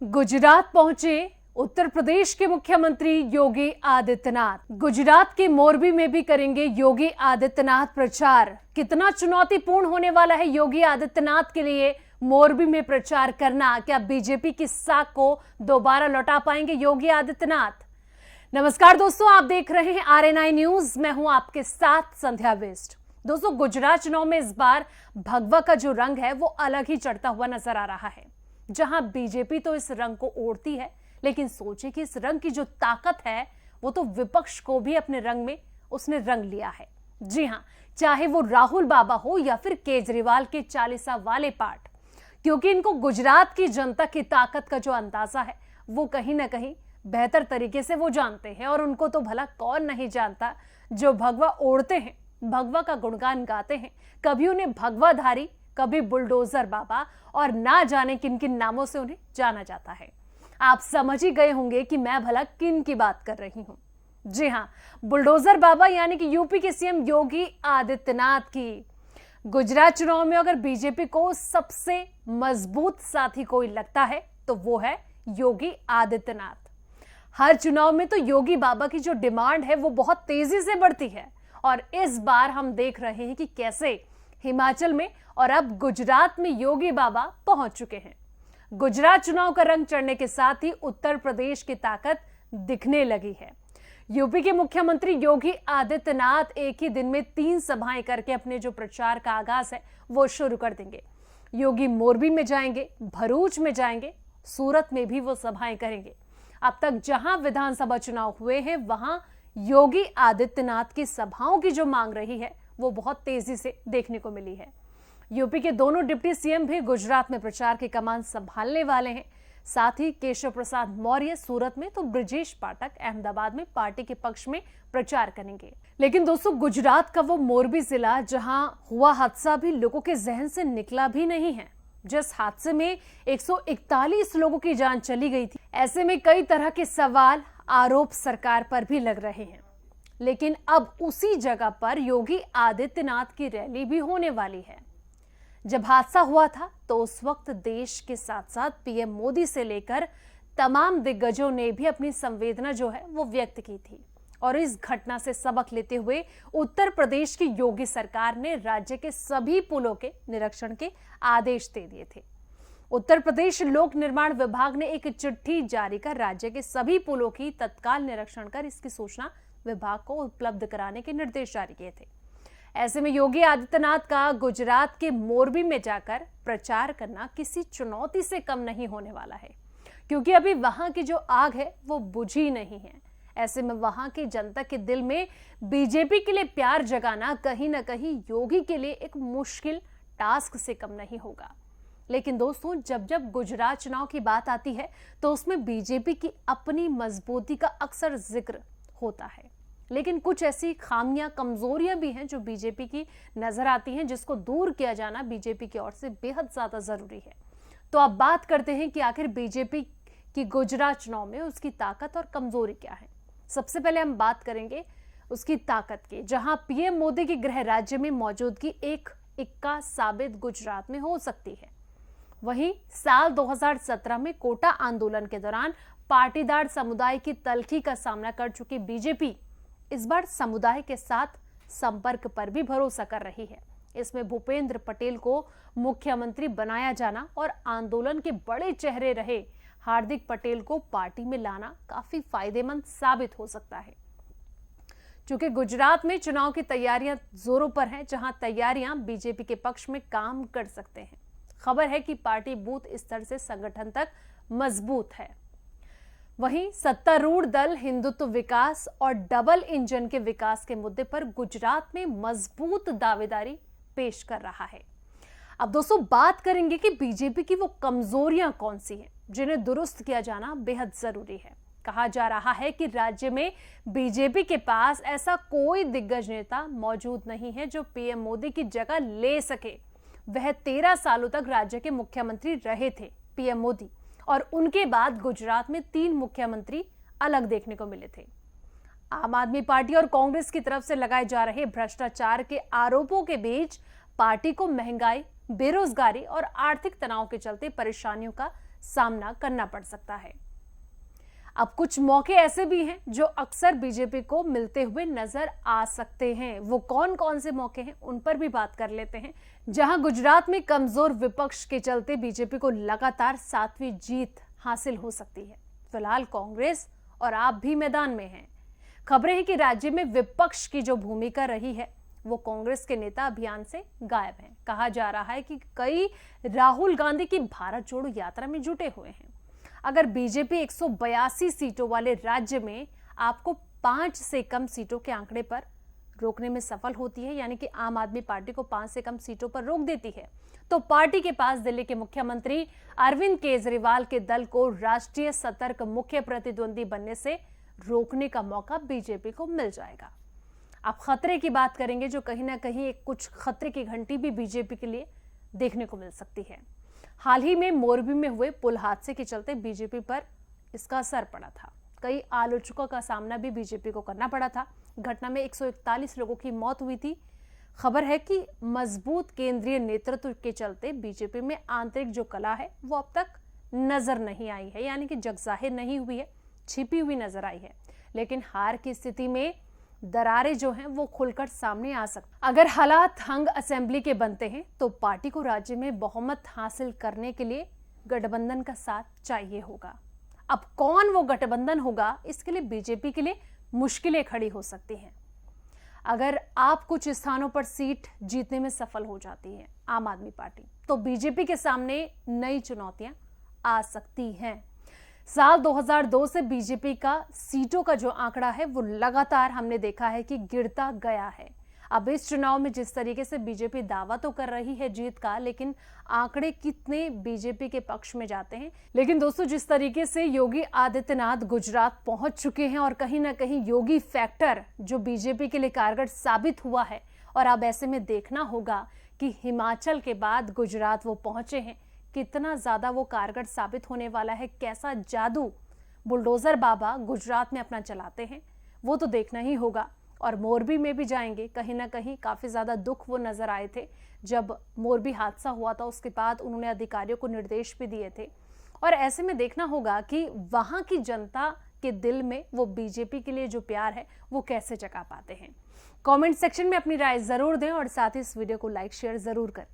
गुजरात पहुंचे उत्तर प्रदेश के मुख्यमंत्री योगी आदित्यनाथ। गुजरात के मोरबी में भी करेंगे योगी आदित्यनाथ प्रचार। कितना चुनौतीपूर्ण होने वाला है योगी आदित्यनाथ के लिए मोरबी में प्रचार करना। क्या बीजेपी की साख को दोबारा लौटा पाएंगे योगी आदित्यनाथ? नमस्कार दोस्तों, आप देख रहे हैं RNI न्यूज। मैं हूं आपके साथ संध्या वेस्ट। दोस्तों, गुजरात चुनाव में इस बार भगवा का जो रंग है वो अलग ही चढ़ता हुआ नजर आ रहा है। जहां बीजेपी तो इस रंग को ओढ़ती है, लेकिन सोचे कि इस रंग की जो ताकत है वो तो विपक्ष को भी अपने रंग में उसने रंग लिया है। जी हां, चाहे वो राहुल बाबा हो या फिर केजरीवाल के 40 वाले पार्ट, क्योंकि इनको गुजरात की जनता की ताकत का जो अंदाजा है वो कहीं ना कहीं बेहतर तरीके से वो जानते हैं। और उनको तो भला कौन नहीं जानता जो भगवा ओढ़ते हैं, भगवा का गुणगान गाते हैं। कभी उन्हें भगवाधारी, कभी बुलडोजर बाबा, और ना जाने किन किन नामों से उन्हें जाना जाता है। आप समझ ही गए होंगे कि मैं भला किन की बात कर रही हूं। जी हां, बुलडोजर बाबा यानी कि यूपी के सीएम योगी आदित्यनाथ की। गुजरात चुनाव में अगर बीजेपी को सबसे मजबूत साथी कोई लगता है तो वो है योगी आदित्यनाथ। हर चुनाव में तो योगी बाबा की जो डिमांड है वो बहुत तेजी से बढ़ती है, और इस बार हम देख रहे हैं कि कैसे हिमाचल में और अब गुजरात में योगी बाबा पहुंच चुके हैं। गुजरात चुनाव का रंग चढ़ने के साथ ही उत्तर प्रदेश की ताकत दिखने लगी है। यूपी के मुख्यमंत्री योगी आदित्यनाथ एक ही दिन में 3 सभाएं करके अपने जो प्रचार का आगाज है वो शुरू कर देंगे। योगी मोरबी में जाएंगे, भरूच में जाएंगे, सूरत में भी वो सभाएं करेंगे। अब तक जहां विधानसभा चुनाव हुए हैं वहां योगी आदित्यनाथ की सभाओं की जो मांग रही है वो बहुत तेजी से देखने को मिली है। यूपी के दोनों डिप्टी सीएम भी गुजरात में प्रचार की कमान संभालने वाले हैं। साथ ही केशव प्रसाद मौर्य सूरत में तो ब्रजेश पाठक अहमदाबाद में पार्टी के पक्ष में प्रचार करेंगे। लेकिन दोस्तों, गुजरात का वो मोरबी जिला जहां हुआ हादसा भी लोगों के जहन से निकला भी नहीं है। जिस हादसे में 141 लोगों की जान चली गई थी, ऐसे में कई तरह के सवाल आरोप सरकार पर भी लग रहे हैं। लेकिन अब उसी जगह पर योगी आदित्यनाथ की रैली भी होने वाली है। जब हादसा हुआ था तो उस वक्त देश के साथ साथ पीएम मोदी से लेकर तमाम दिग्गजों ने भी अपनी संवेदना जो है वो व्यक्त की थी। और इस घटना से सबक लेते हुए उत्तर प्रदेश की योगी सरकार ने राज्य के सभी पुलों के निरीक्षण के आदेश दे दिए थे। उत्तर प्रदेश लोक निर्माण विभाग ने एक चिट्ठी जारी कर राज्य के सभी पुलों की तत्काल निरीक्षण कर इसकी सूचना विभाग को उपलब्ध कराने के निर्देश जारी किए थे। ऐसे में योगी आदित्यनाथ का गुजरात के मोरबी में जाकर प्रचार करना किसी चुनौती से कम नहीं होने वाला है, क्योंकि अभी वहां की जो आग है वो बुझी नहीं है। ऐसे में वहां की जनता के दिल में बीजेपी के लिए प्यार जगाना कहीं ना कहीं योगी के लिए एक मुश्किल टास्क से कम नहीं होगा। लेकिन दोस्तों, जब जब गुजरात चुनाव की बात आती है तो उसमें बीजेपी की अपनी मजबूती का अक्सर जिक्र होता है। लेकिन कुछ ऐसी खामियां, कमजोरियां भी हैं जो बीजेपी की नजर आती हैं, जिसको दूर किया जाना बीजेपी की ओर से बेहद ज्यादा जरूरी है। तो अब बात करते हैं कि आखिर बीजेपी की गुजरात चुनाव में उसकी ताकत और कमजोरी क्या है। सबसे पहले हम बात करेंगे उसकी ताकत की, जहां पीएम मोदी के गृह राज्य में मौजूदगी एक इक्का साबित गुजरात में हो सकती है। वहीं साल 2017 में कोटा आंदोलन के दौरान पाटीदार समुदाय की तलखी का सामना कर चुकी बीजेपी इस बार समुदाय के साथ संपर्क पर भी भरोसा कर रही है। इसमें भूपेंद्र पटेल को मुख्यमंत्री बनाया जाना और आंदोलन के बड़े चेहरे रहे हार्दिक पटेल को पार्टी में लाना काफी फायदेमंद साबित हो सकता है। क्योंकि गुजरात में चुनाव की तैयारियां जोरों पर हैं, जहां तैयारियां बीजेपी के पक्ष में काम कर सकते हैं। खबर है कि पार्टी बूथ स्तर से संगठन तक मजबूत है। वहीं सत्तारूढ़ दल हिंदुत्व विकास और डबल इंजन के विकास के मुद्दे पर गुजरात में मजबूत दावेदारी पेश कर रहा है। अब दोस्तों, बात करेंगे कि बीजेपी की वो कमजोरियां कौन सी हैं जिन्हें दुरुस्त किया जाना बेहद जरूरी है। कहा जा रहा है कि राज्य में बीजेपी के पास ऐसा कोई दिग्गज नेता मौजूद नहीं है जो पीएम मोदी की जगह ले सके। वह 13 सालों तक राज्य के मुख्यमंत्री रहे थे पीएम मोदी, और उनके बाद गुजरात में 3 मुख्यमंत्री अलग देखने को मिले थे। आम आदमी पार्टी और कांग्रेस की तरफ से लगाए जा रहे भ्रष्टाचार के आरोपों के बीच पार्टी को महंगाई, बेरोजगारी और आर्थिक तनाव के चलते परेशानियों का सामना करना पड़ सकता है। अब कुछ मौके ऐसे भी हैं जो अक्सर बीजेपी को मिलते हुए नजर आ सकते हैं। वो कौन कौन से मौके हैं उन पर भी बात कर लेते हैं, जहां गुजरात में कमजोर विपक्ष के चलते बीजेपी को लगातार 7वीं जीत हासिल हो सकती है। फिलहाल कांग्रेस और आप भी मैदान में हैं। खबरें हैं कि राज्य में विपक्ष की जो भूमिका रही है वो कांग्रेस के नेता अभियान से गायब हैं। कहा जा रहा है कि कई राहुल गांधी की भारत जोड़ो यात्रा में जुटे हुए हैं। अगर बीजेपी 182 सीटों वाले राज्य में आपको 5 से कम सीटों के आंकड़े पर रोकने में सफल होती है, यानी कि आम आदमी पार्टी को 5 से कम सीटों पर रोक देती है, तो पार्टी के पास दिल्ली के मुख्यमंत्री अरविंद केजरीवाल के दल को राष्ट्रीय सतर्क मुख्य प्रतिद्वंदी बनने से रोकने का मौका बीजेपी को मिल जाएगा। आप खतरे की बात करेंगे, जो कहीं ना कहीं एक कुछ खतरे की घंटी भी बीजेपी के लिए देखने को मिल सकती है। हाल ही में मोरबी में हुए पुल हादसे के चलते बीजेपी पर इसका असर पड़ा था। कई आलोचकों का सामना भी बीजेपी को करना पड़ा था। घटना में 141 लोगों की मौत हुई थी। खबर है कि मजबूत केंद्रीय नेतृत्व के चलते बीजेपी में आंतरिक जो कला है वो अब तक नजर नहीं आई है, यानी कि जगजाहिर नहीं हुई है, छिपी हुई नजर आई है। लेकिन हार की स्थिति में दरारें जो हैं वो खुलकर सामने आ सकती। अगर हालात हंग असेंबली के बनते हैं तो पार्टी को राज्य में बहुमत हासिल करने के लिए गठबंधन का साथ चाहिए होगा। अब कौन वो गठबंधन होगा, इसके लिए बीजेपी के लिए मुश्किलें खड़ी हो सकती हैं। अगर आप कुछ स्थानों पर सीट जीतने में सफल हो जाती है आम आदमी पार्टी, तो बीजेपी के सामने नई चुनौतियां आ सकती हैं। साल 2002 से बीजेपी का सीटों का जो आंकड़ा है वो लगातार हमने देखा है कि गिरता गया है। अब इस चुनाव में जिस तरीके से बीजेपी दावा तो कर रही है जीत का, लेकिन आंकड़े कितने बीजेपी के पक्ष में जाते हैं। लेकिन दोस्तों, जिस तरीके से योगी आदित्यनाथ गुजरात पहुंच चुके हैं और कहीं ना कहीं योगी फैक्टर जो बीजेपी के लिए कारगर साबित हुआ है, और अब ऐसे में देखना होगा कि हिमाचल के बाद गुजरात वो पहुंचे हैं, कितना ज्यादा वो कारगर साबित होने वाला है। कैसा जादू बुलडोजर बाबा गुजरात में अपना चलाते हैं वो तो देखना ही होगा। और मोरबी में भी जाएंगे, कहीं ना कहीं काफी ज्यादा दुख वो नजर आए थे जब मोरबी हादसा हुआ था। उसके बाद उन्होंने अधिकारियों को निर्देश भी दिए थे, और ऐसे में देखना होगा कि वहां की जनता के दिल में वो बीजेपी के लिए जो प्यार है वो कैसे जगा पाते हैं। कमेंट सेक्शन में अपनी राय जरूर दें और साथ ही इस वीडियो को लाइक शेयर जरूर करें।